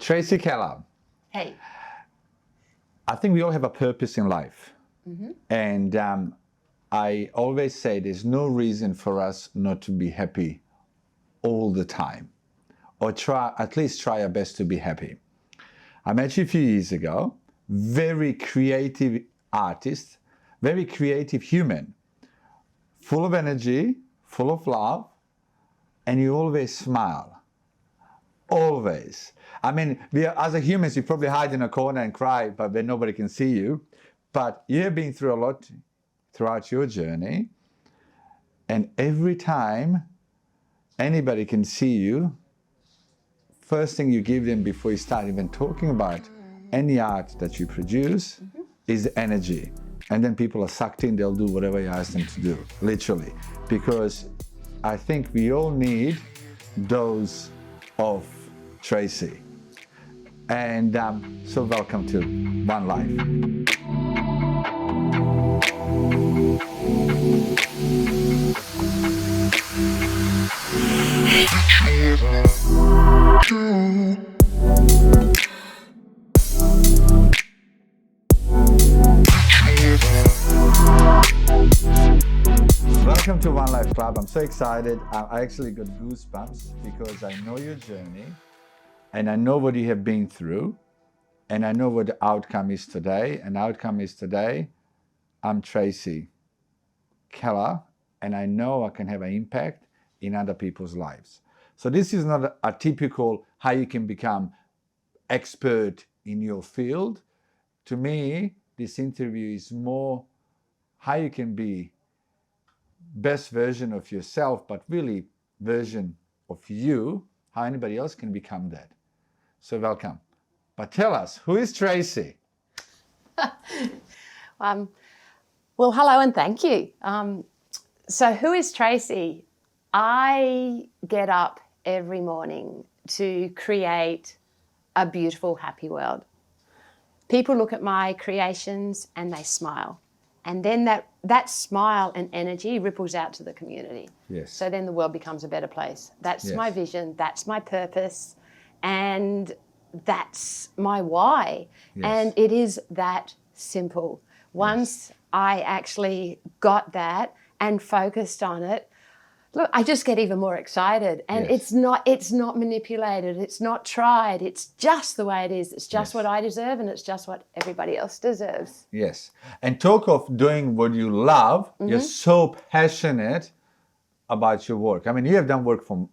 Tracey Keller. Hey. I think we all have a purpose in life. Mm-hmm. And I always say there's no reason for us not to be happy all the time. Or at least try our best to be happy. I met you a few years ago, very creative artist, very creative human, full of energy, full of love, and you always smile. Always. I mean, as a humans, you probably hide in a corner and cry, but then nobody can see you. But you have been through a lot throughout your journey. And every time anybody can see you, first thing you give them before you start even talking about any art that you produce is energy. And then people are sucked in, they'll do whatever you ask them to do, literally. Because I think we all need those of Tracey. And so welcome to One Life. Welcome to One Life Club. I'm so excited. I actually got goosebumps because I know your journey and I know what you have been through and I know what the outcome is today. And the outcome is today, I'm Tracey Keller and I know I can have an impact in other people's lives. So this is not a typical how you can become expert in your field. To me, this interview is more how you can be best version of yourself, but really version of you, how anybody else can become that. So welcome. But tell us, who is Tracey? Well, hello and thank you. So who is Tracey? I get up every morning to create a beautiful, happy world. People look at my creations and they smile. And then that smile and energy ripples out to the community. Yes. So then the world becomes a better place. That's Yes. my vision, that's my purpose, and that's my why. Yes. And it is that simple. Once I actually got that and focused on it, look, I just get even more excited. And Yes. it's not manipulated, it's not tried, it's just the way it is. It's just Yes. what I deserve and it's just what everybody else deserves. Yes. And talk of doing what you love, you're so passionate about your work. I mean, you have done work for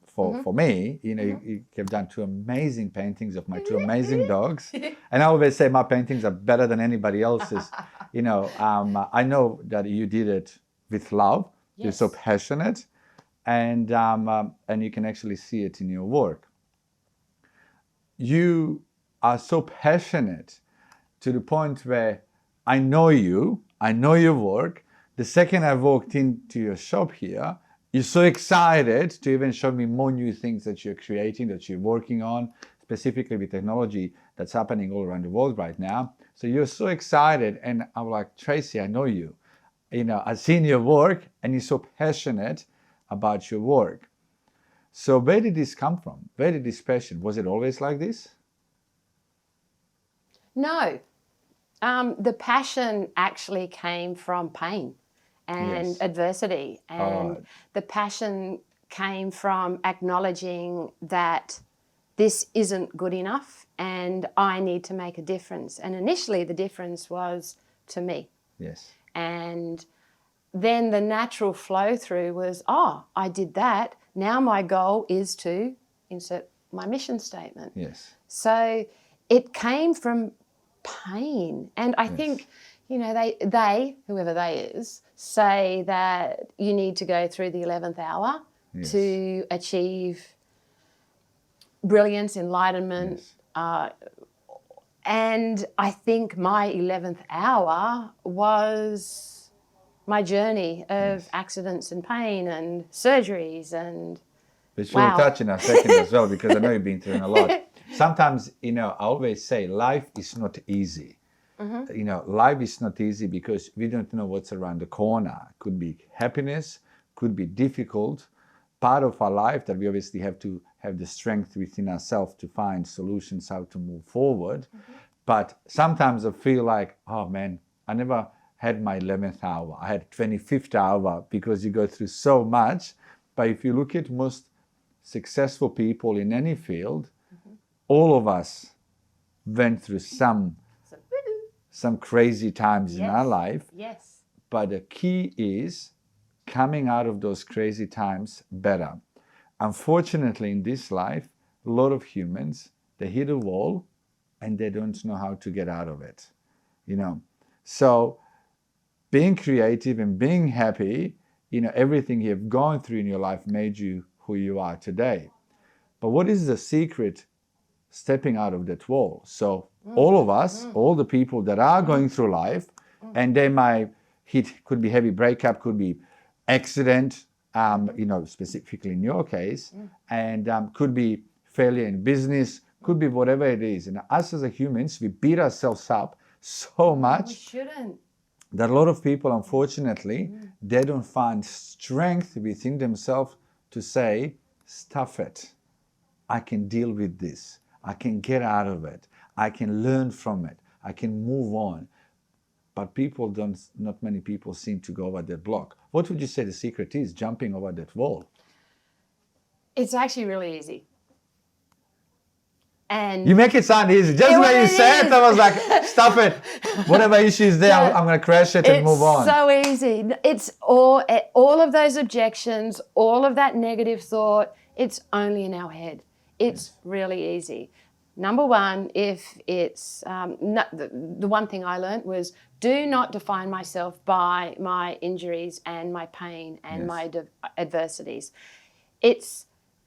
me. You know, you have done two amazing paintings of my two amazing dogs. And I always say my paintings are better than anybody else's. You know, I know that you did it with love. Yes. You're so passionate. And you can actually see it in your work. You are so passionate to the point where I know you, I know your work. The second I walked into your shop here, you're so excited to even show me more new things that you're creating, that you're working on, specifically with technology that's happening all around the world right now. So you're so excited, and I'm like, Tracey, I know you. You know, I've seen your work, and you're so passionate about your work. So where did this come from? Where did this passion? Was it always like this? No. The passion actually came from pain and Yes. adversity. And the passion came from acknowledging that this isn't good enough and I need to make a difference. And initially the difference was to me. Yes. And then the natural flow through was, I did that. Now my goal is to insert my mission statement. Yes. So it came from pain. And I think, you know, they, whoever they is, say that you need to go through the 11th hour to achieve brilliance, enlightenment. Yes. And I think my 11th hour was my journey of accidents and pain and surgeries and Which we'll touch in a second as well, because I know you've been through a lot. Sometimes, you know, I always say life is not easy. You know, life is not easy because we don't know what's around the corner. Could be happiness, could be difficult. Part of our life that we obviously have to have the strength within ourselves to find solutions how to move forward. But sometimes I feel like, oh man, I never had my 11th hour. I had 25th hour, because you go through so much. But if you look at most successful people in any field, all of us went through some crazy times in our life. Yes. But the key is coming out of those crazy times better. Unfortunately, in this life, a lot of humans, they hit a wall and they don't know how to get out of it. So being creative and being happy, everything you've gone through in your life made you who you are today. But what is the secret stepping out of that wall? So all of us, all the people that are going through life, and they might hit, could be heavy breakup, could be accident, specifically in your case, and could be failure in business, could be whatever it is. And us as humans, we beat ourselves up so much. We shouldn't. That a lot of people, unfortunately, they don't find strength within themselves to say, stuff it. I can deal with this. I can get out of it. I can learn from it. I can move on. But not many people seem to go over that block. What would you say the secret is, jumping over that wall? It's actually really easy. And you make it sound easy. Just when you said it, I was like, stuff it. Whatever issue is there, I'm going to crash it and move on. It's so easy. It's all of those objections, all of that negative thought, it's only in our head. It's really easy. Number one, if it's, the one thing I learned was, do not define myself by my injuries and my pain and my adversities.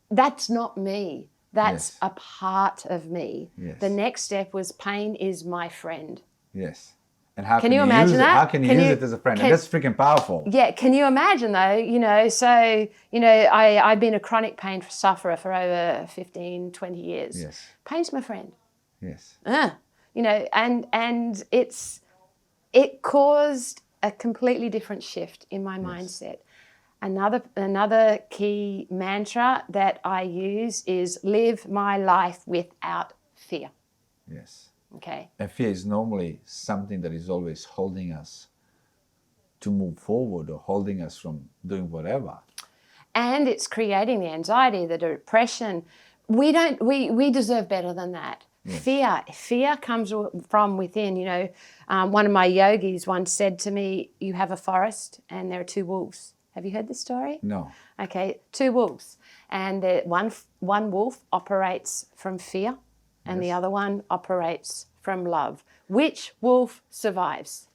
That's not me. That's a part of me. Yes. The next step was, pain is my friend. Yes. And how can you imagine that? How can you use it as a friend? And that's freaking powerful. Yeah. Can you imagine though, I've been a chronic pain sufferer for over 15, 20 years. Yes. Pain's my friend. Yes. And it caused a completely different shift in my mindset. Another key mantra that I use is, live my life without fear. Yes. Okay. And fear is normally something that is always holding us to move forward or holding us from doing whatever. And it's creating the anxiety, the depression. We deserve better than that. Yes. Fear comes from within. One of my yogis once said to me, you have a forest and there are two wolves. Have you heard this story? No. Okay, two wolves. And one wolf operates from fear and the other one operates from love. Which wolf survives?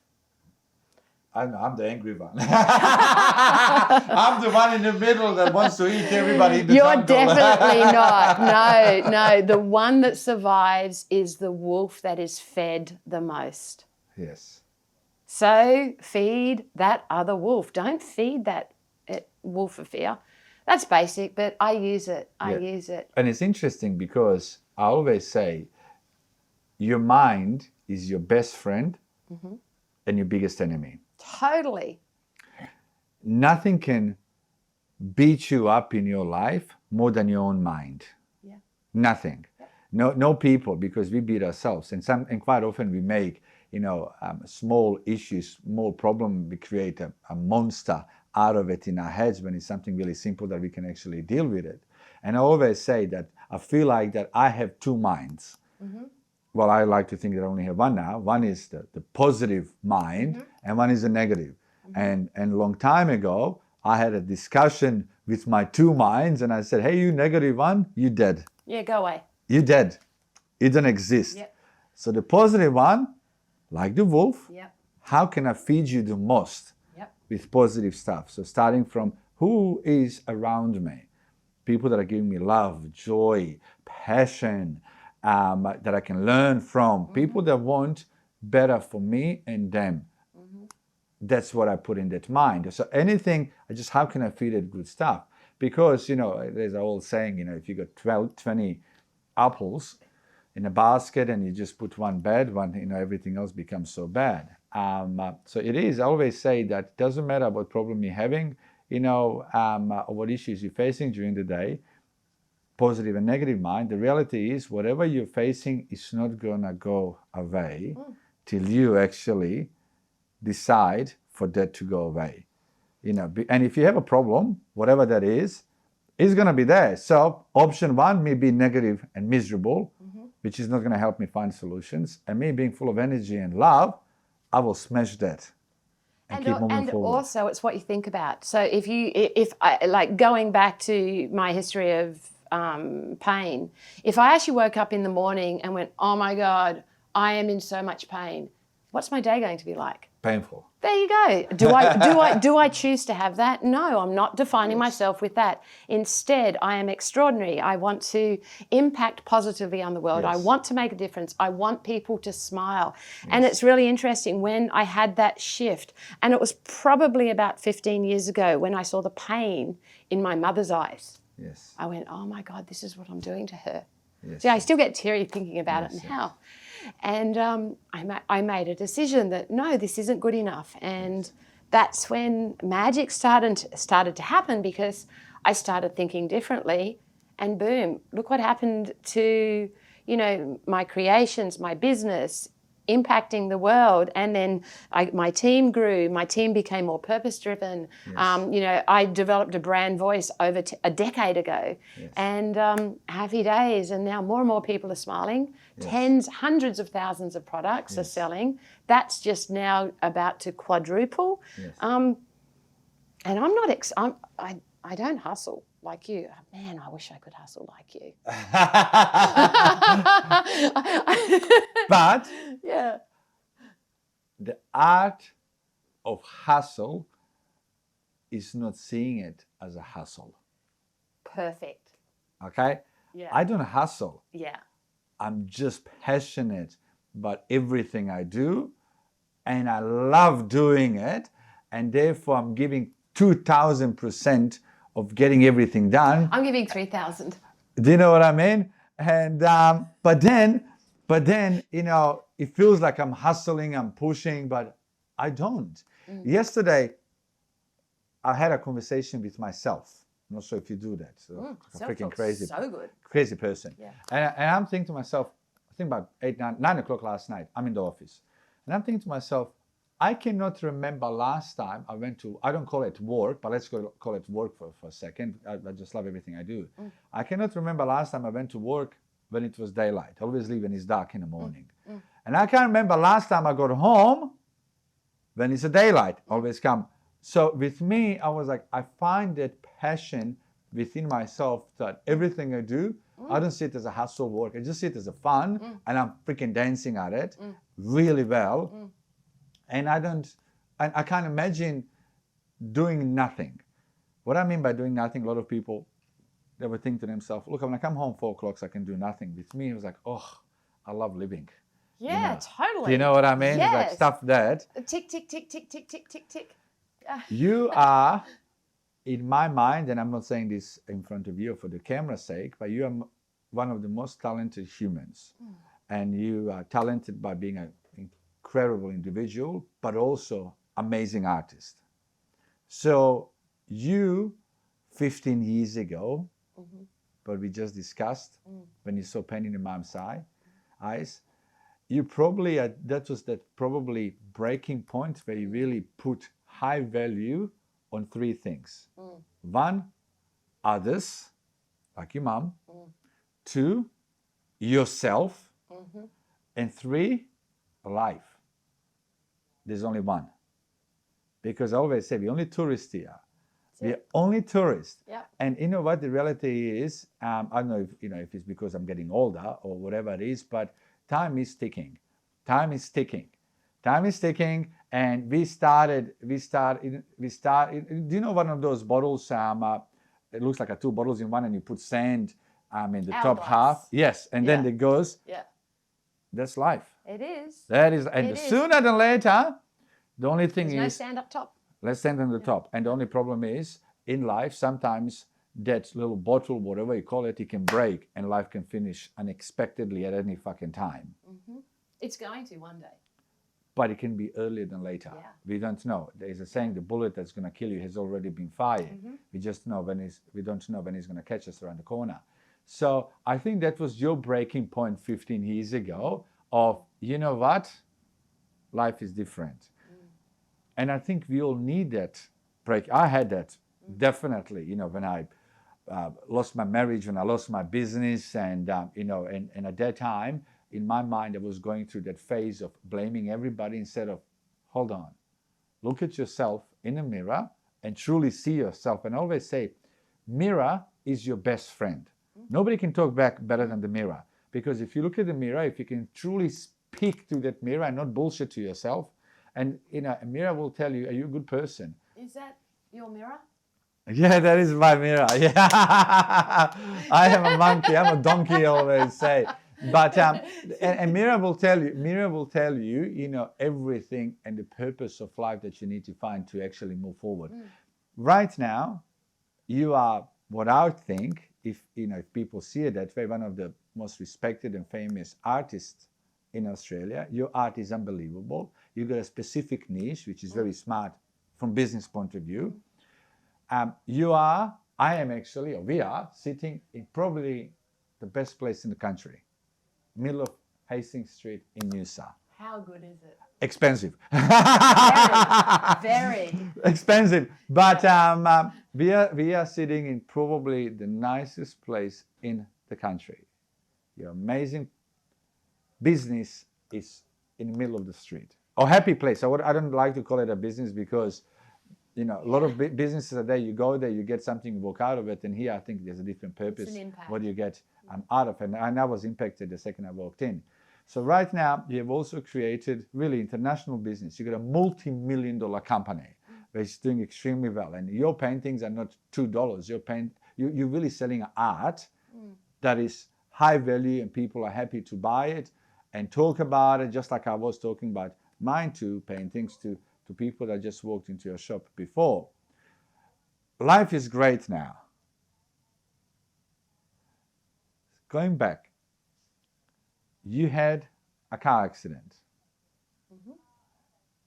I'm the angry one. I'm the one in the middle that wants to eat everybody in the jungle. You're definitely not. No. The one that survives is the wolf that is fed the most. Yes. So feed that other wolf. Don't feed that wolf of fear. That's basic, but I use it. I use it. And it's interesting because I always say your mind is your best friend and your biggest enemy. Totally. Nothing can beat you up in your life more than your own mind. Yeah. Nothing. No people, because we beat ourselves. And quite often we make small issues, small problem, we create a monster out of it in our heads when it's something really simple that we can actually deal with it. And I always say that I feel like that I have two minds. Well, I like to think that I only have one now. One is the positive mind and one is the negative. And a long time ago, I had a discussion with my two minds and I said, hey, you negative one, you dead. Yeah, go away. You dead. You don't exist. Yep. So the positive one, like the wolf, yep. How can I feed you the most with positive stuff? So starting from who is around me, people that are giving me love, joy, passion, that I can learn from, people that want better for me and them. That's what I put in that mind. So anything, how can I feed it good stuff? Because, there's an old saying, if you got 20 apples in a basket and you just put one bad one, everything else becomes so bad. So it is, I always say that it doesn't matter what problem you're having, or what issues you're facing during the day. positive and negative mind, the reality is whatever you're facing is not going to go away till you actually decide for that to go away. And if you have a problem, whatever that is, it's going to be there. So option one, me being negative and miserable, which is not going to help me find solutions. And me being full of energy and love, I will smash that and keep moving and forward. Also, it's what you think about. So if I, like going back to my history of pain, if I actually woke up in the morning and went, oh my God, I am in so much pain, what's my day going to be like? Painful. There you go. Do I choose to have that? No, I'm not defining myself with that. Instead, I am extraordinary. I want to impact positively on the world. I want to make a difference. I want people to smile. And it's really interesting when I had that shift, and it was probably about 15 years ago when I saw the pain in my mother's eyes. Yes. I went, oh my God, this is what I'm doing to her. Yes. See, I still get teary thinking about it now. And I made a decision that, no, this isn't good enough. And that's when magic started to happen, because I started thinking differently. And boom, look what happened to, my creations, my business, impacting the world. And then my team grew. My team became more purpose-driven. Yes. I developed a brand voice over a decade ago. Yes. And happy days. And now more and more people are smiling. Yes. Hundreds of thousands of products are selling. That's just now about to quadruple. Yes. And I'm not, I don't hustle like you. Man, I wish I could hustle like you. But yeah, the art of hustle is not seeing it as a hustle. Perfect. Okay? Yeah. I don't hustle. Yeah. I'm just passionate about everything I do, and I love doing it, and therefore I'm giving 2,000% of getting everything done. I'm giving 3,000. Do you know what I mean? And but then it feels like I'm hustling, I'm pushing, but I don't. Yesterday, I had a conversation with myself. I'm not sure if you do that. So freaking crazy. So good. Crazy person. Yeah. And I'm thinking to myself, I think about 9 o'clock last night, I'm in the office. And I'm thinking to myself, I cannot remember last time I went to, I don't call it work, but let's call it work for a second. I just love everything I do. I cannot remember last time I went to work when it was daylight. I always leave when it's dark in the morning. And I can't remember last time I got home when it's a daylight. Always come. So with me, I was like, I find that passion within myself that everything I do, I don't see it as a hustle work. I just see it as a fun, and I'm freaking dancing at it really well. And I can't imagine doing nothing. What I mean by doing nothing, a lot of people, they would think to themselves, look, when I come home 4 o'clock, I can do nothing. With me, it was like, oh, I love living. Yeah, totally. Do you know what I mean? Yes. It's like stuff that. Tick, tick, tick, tick, tick, tick, tick, tick. You are, in my mind, and I'm not saying this in front of you for the camera's sake, but you are one of the most talented humans. And you are talented by being an incredible individual, but also amazing artist. So you, 15 years ago, what we just discussed, when you saw pain in your mom's eyes, you probably, that was that probably breaking point where you really put high value on 3 things. 1, others, like your mom. 2, yourself. And 3, life. There's only 1. Because I always say, we're only tourists here. We're only tourists. Yep. And you know what the reality is? I don't know if it's because I'm getting older or whatever it is, but time is ticking. Time is ticking. Time is ticking. And we started, do you know one of those bottles, it looks like 2 bottles in one, and you put sand in the top half? Yes. And then it goes. Yeah. That's life. It is. That is, and sooner than later, the only thing There's is, no stand up top. Let's stand on the top. And the only problem is, in life, sometimes that little bottle, whatever you call it, it can break, and life can finish unexpectedly at any fucking time. It's going to one day. But it can be earlier than later. Yeah. We don't know. There's a saying, the bullet that's going to kill you has already been fired. We don't know when he's going to catch us around the corner. So I think that was your breaking point 15 years ago of, you know what, life is different. And I think we all need that break. I had that, definitely, you know, when I lost my marriage, when I lost my business, and, you know, and at that time, in my mind, I was going through that phase of blaming everybody instead of, hold on, look at yourself in the mirror and truly see yourself. And I always say, mirror is your best friend. Nobody can talk back better than the mirror. Because if you look at the mirror, if you can truly speak to that mirror and not bullshit to yourself, and you know, a mirror will tell you, are you a good person? Is that your mirror? Yeah, that is my mirror. Yeah, I am a monkey. I'm a donkey, I always say. But and mirror will tell you, you know, everything and the purpose of life that you need to find to actually move forward. Right now, you are what I would think, if you know, if people see it that way, one of the most respected and famous artists in Australia. Your art is unbelievable. You've got a specific niche, which is very smart from business point of view. I am actually, or we are, sitting in probably the best place in the country, middle of Hastings Street in Noosa. How good is it? Expensive. Very. Expensive. But we are sitting in probably the nicest place in the country. Your amazing business is in the middle of the street. Or happy place. I don't like to call it a business because, you know, a lot of businesses are there. You go there, you get something, you walk out of it. And here I think there's a different purpose. It's an impact. What do you get out of it? And I was impacted the second I walked in. So right now, you have also created really international business. You've got a multi-million-dollar company which is doing extremely well. And your paintings are not $2. You're really selling art that is high value and people are happy to buy it and talk about it, just like I was talking about mine two paintings to people that just walked into your shop before. Life is great now. Going back, you had a car accident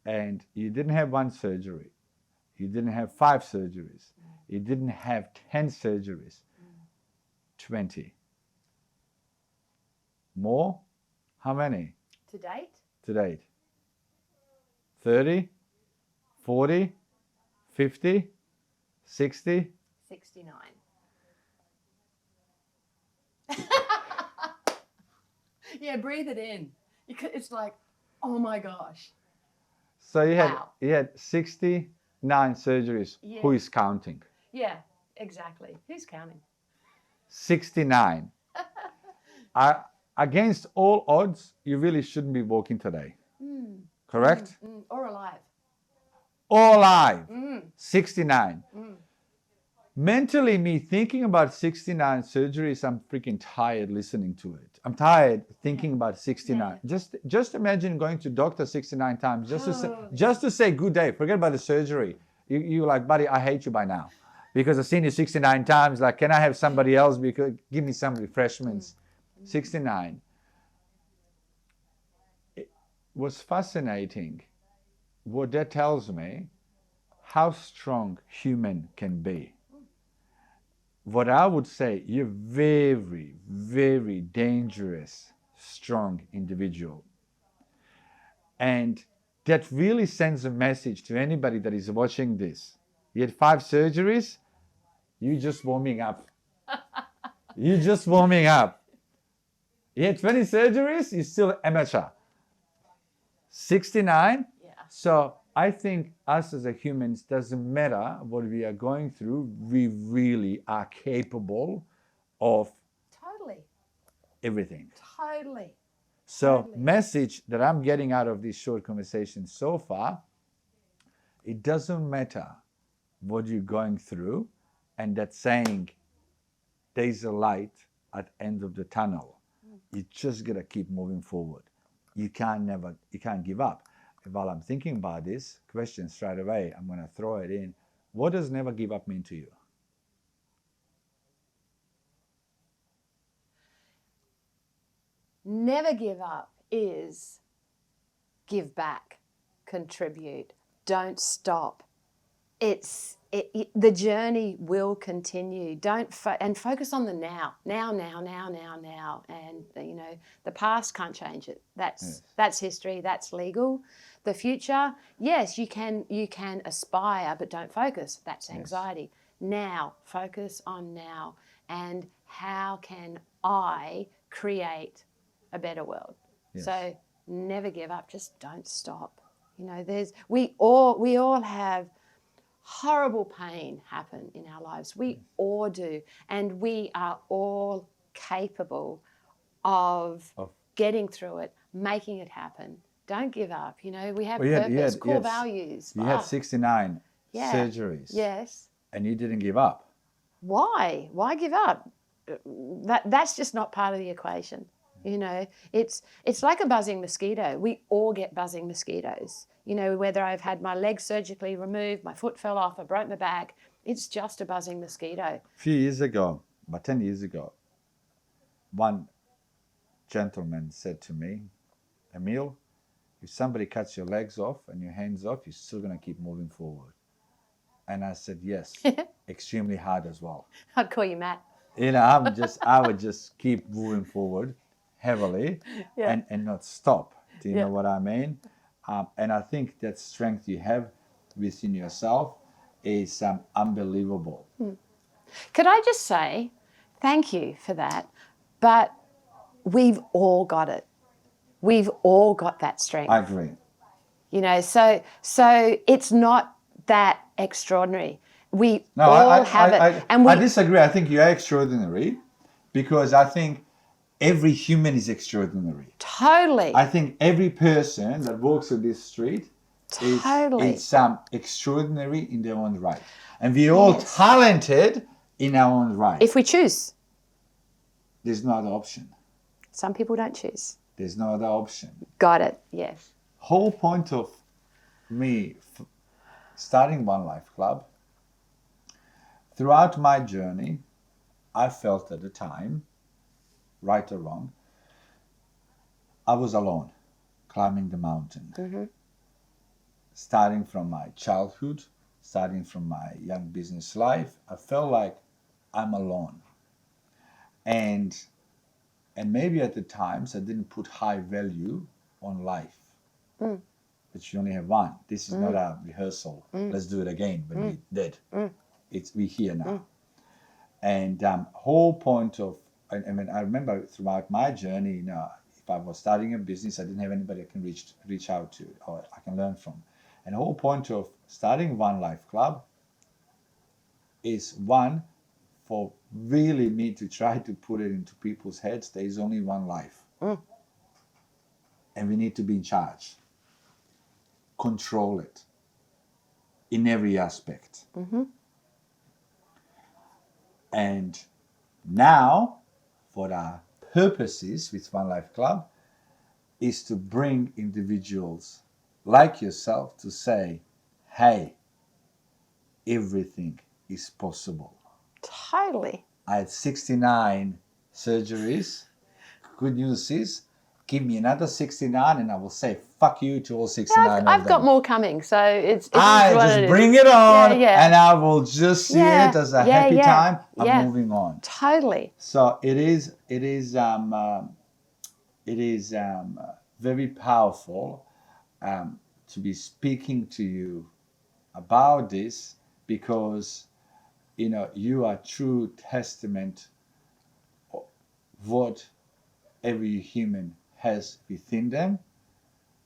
and you didn't have one surgery. You didn't have 5 surgeries. You didn't have 10 surgeries. 20. More? How many? To date? To date. 30, 40, 50, 60? 69. Yeah, breathe it in. It's like, oh my gosh. So you Wow. had 69 surgeries. Yeah. Who is counting? Yeah, exactly. Who's counting? 69. Against all odds, you really shouldn't be walking today. Correct? Or alive. Or alive. 69. Mentally, me thinking about 69 surgeries, I'm freaking tired listening to it. I'm tired thinking about 69. Yeah. Just imagine going to doctor 69 times just to say good day. Forget about the surgery. You're like, buddy, I hate you by now. Because I've seen you 69 times. Like, can I have somebody else? Because give me some refreshments. 69. It was fascinating. What that tells me, how strong human can be. What I would say, you're very, very dangerous, strong individual. And that really sends a message to anybody that is watching this. You had 5 surgeries, you're just warming up. You're just warming up. You had 20 surgeries, you're still amateur. 69? Yeah. So I think us as a humans, doesn't matter what we are going through, we really are capable of Totally. everything. Totally. So Totally. message that I'm getting out of this short conversation so far, it doesn't matter what you're going through, and that saying there's a light at the end of the tunnel. You just gotta keep moving forward. You can't give up. While I'm thinking about this question straight away, I'm gonna throw it in. What does never give up mean to you? Never give up is give back, contribute, don't stop. the journey will continue. Don't and focus on the now, and the past can't change it. That's history. That's legal. The future, yes, you can aspire, but don't focus. That's anxiety. Yes. Now, focus on now, and how can I create a better world? Yes. So never give up. Just don't stop. We all have horrible pain happen in our lives. We all do. And we are all capable of getting through it, making it happen. Don't give up. We have purpose, core values. You had 69 surgeries. Yes. And you didn't give up. Why? Why give up? That's just not part of the equation. It's like a buzzing mosquito. We all get buzzing mosquitoes. Whether I've had my leg surgically removed, my foot fell off, I broke my back, it's just a buzzing mosquito. A few years ago, about 10 years ago, one gentleman said to me, Emil, if somebody cuts your legs off and your hands off, you're still going to keep moving forward. And I said, yes, extremely hard as well. I'd call you Matt. I would just keep moving forward heavily and not stop. Do you know what I mean? And I think that strength you have within yourself is unbelievable. Could I just say, thank you for that, but we've all got it. We've all got that strength. I agree. So it's not that extraordinary. We all have it. I disagree. I think you are extraordinary because I think every human is extraordinary. Totally. I think every person that walks on this street is extraordinary in their own right. And we're all talented in our own right. If we choose. There's no other option. Some people don't choose. There's no other option. Got it, yes. Whole point of me starting One Life Club, throughout my journey, I felt at the time, right or wrong, I was alone, climbing the mountain. Mm-hmm. Starting from my childhood, starting from my young business life, I felt like I'm alone. And maybe at the times I didn't put high value on life. But you only have one. This is not a rehearsal. Let's do it again. But we did. We're here now. And whole point of, I remember throughout my journey, if I was starting a business, I didn't have anybody I can reach out to or I can learn from. And the whole point of starting One Life Club is one, for really me to try to put it into people's heads, there is only one life. And we need to be in charge. Control it in every aspect. Mm-hmm. And now, for our purposes with One Life Club, is to bring individuals like yourself to say, hey, everything is possible. Totally. I had 69 surgeries. Good news is, give me another 69 and I will say fuck you to all 69 I've got more coming, so it's just bring it on and I will just see it as a happy time of moving on. Totally. So it is very powerful to be speaking to you about this because you are true testament of what every human has within them,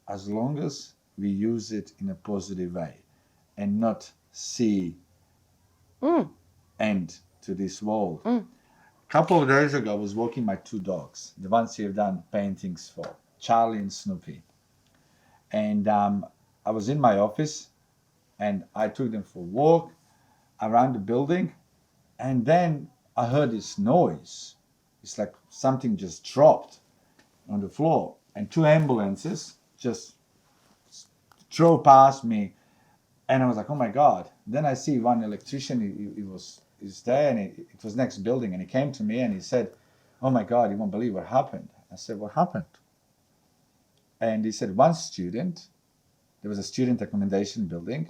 as long as we use it in a positive way and not see end to this world. A couple of days ago, I was walking my two dogs, the ones you've done paintings for, Charlie and Snoopy. And I was in my office and I took them for a walk around the building, and then I heard this noise. It's like something just dropped on the floor, and two ambulances just drove past me, and I was like, oh my God. Then I see one electrician, he was there, and it was next building, and he came to me and he said, oh my God, you won't believe what happened. I said, what happened? And he said, one student, there was a student accommodation building,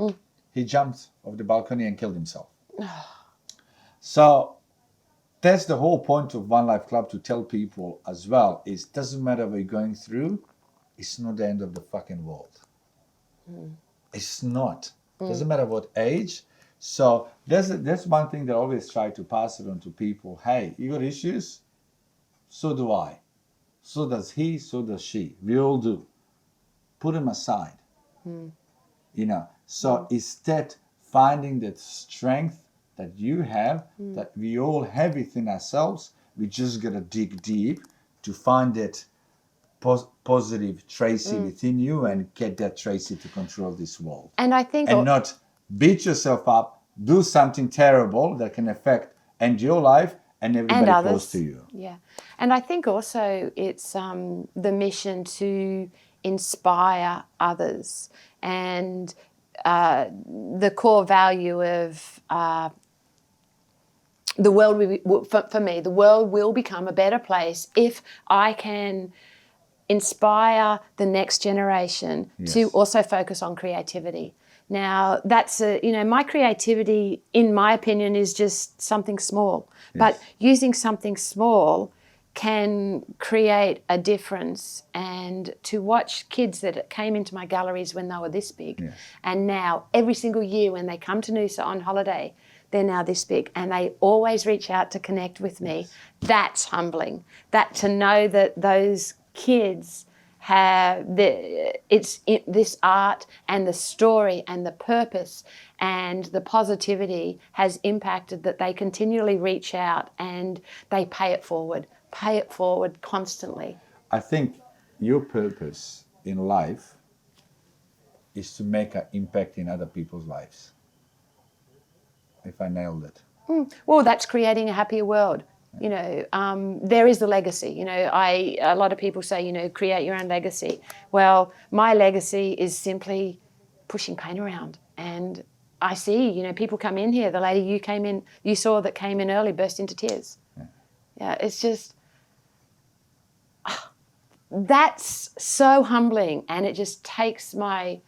he jumped off the balcony and killed himself. So that's the whole point of One Life Club, to tell people as well, is doesn't matter what you're going through, it's not the end of the fucking world. It's not. Doesn't matter what age. So that's one thing that I always try to pass it on to people. Hey, you got issues? So do I. So does he, so does she. We all do. Put them aside. You know, so instead finding that strength that you have, that we all have within ourselves, we just got to dig deep to find that positive Tracey within you and get that Tracey to control this world. And I think... And not beat yourself up, do something terrible that can affect end your life and everybody close to you. Yeah. And I think also it's the mission to inspire others, and the core value of the world, for me, the world will become a better place if I can inspire the next generation to also focus on creativity. Now, that's my creativity, in my opinion, is just something small. But using something small can create a difference. And to watch kids that came into my galleries when they were this big, and now every single year when they come to Noosa on holiday, they're now this big, and they always reach out to connect with me. That's humbling. That to know that those kids have this art and the story and the purpose and the positivity has impacted, that they continually reach out and they pay it forward constantly. I think your purpose in life is to make an impact in other people's lives. If I nailed it. Well, that's creating a happier world. You know, there is the legacy. You know, a lot of people say, you know, create your own legacy. Well, my legacy is simply pushing pain around. And I see, you know, people come in here. The lady you saw that came in early burst into tears. Yeah, it's just, that's so humbling. And it just takes my,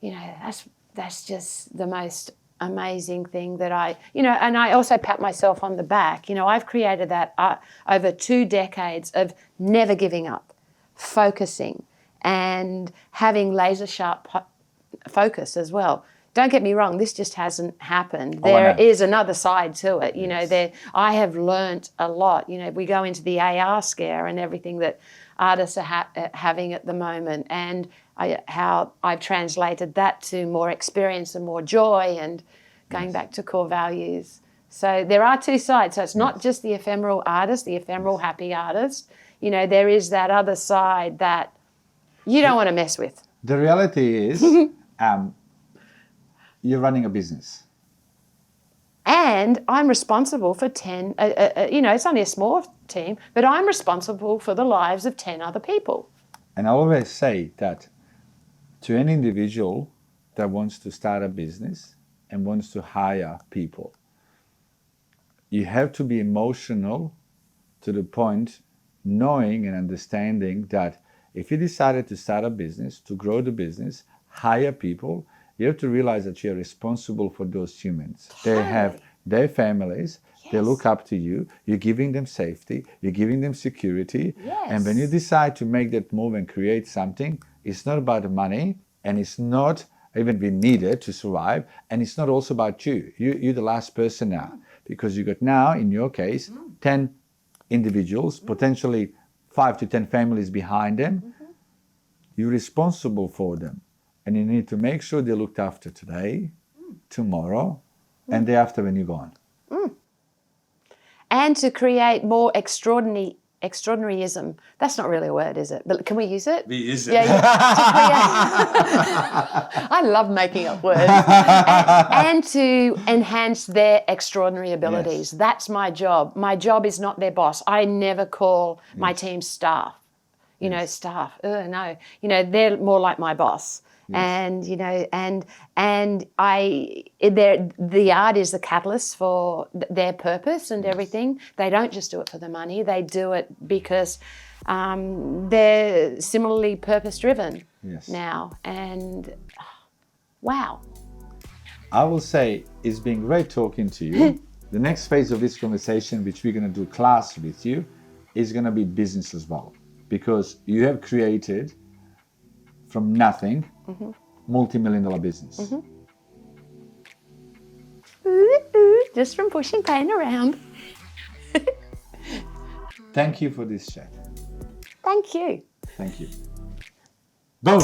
you know, that's just the most amazing thing that and I also pat myself on the back. You know, I've created that over 2 decades of never giving up, focusing, and having laser sharp focus as well. Don't get me wrong, this just hasn't happened. There is another side to it. You know, I have learnt a lot. You know, we go into the AR scare and everything that artists are having at the moment, and how I've translated that to more experience and more joy and going back to core values. So there are 2 sides. So it's not just the ephemeral artist, the ephemeral happy artist. You know, there is that other side that you don't want to mess with. The reality is you're running a business. And I'm responsible for 10, you know, it's only a small team, but I'm responsible for the lives of 10 other people. And I always say that to any individual that wants to start a business and wants to hire people, you have to be emotional to the point, knowing and understanding that if you decided to start a business, to grow the business, hire people, you have to realize that you're responsible for those humans. They have their families, they look up to you, you're giving them safety, you're giving them security. And when you decide to make that move and create something, it's not about the money, and it's not even we need it to survive, and it's not also about you. You're the last person now, because you got now, in your case, 10 individuals, potentially 5 to 10 families behind them. You're responsible for them, and you need to make sure they're looked after today, tomorrow, and day after when you're gone. And to create more extraordinaryism. That's not really a word, is it? But can we use it? We use it. Yeah. I love making up words. And to enhance their extraordinary abilities. That's my job. My job is not their boss. I never call my team staff. You know, staff. No. You know, they're more like my boss. And you know, the art is the catalyst for their purpose and everything. They don't just do it for the money; they do it because they're similarly purpose-driven now. And wow, I will say it's been great talking to you. The next phase of this conversation, which we're going to do class with you, is going to be business as well. Because you have created from nothing, multi-million-dollar business. Just from pushing pain around. Thank you for this chat. Thank you. Thank you. Boom!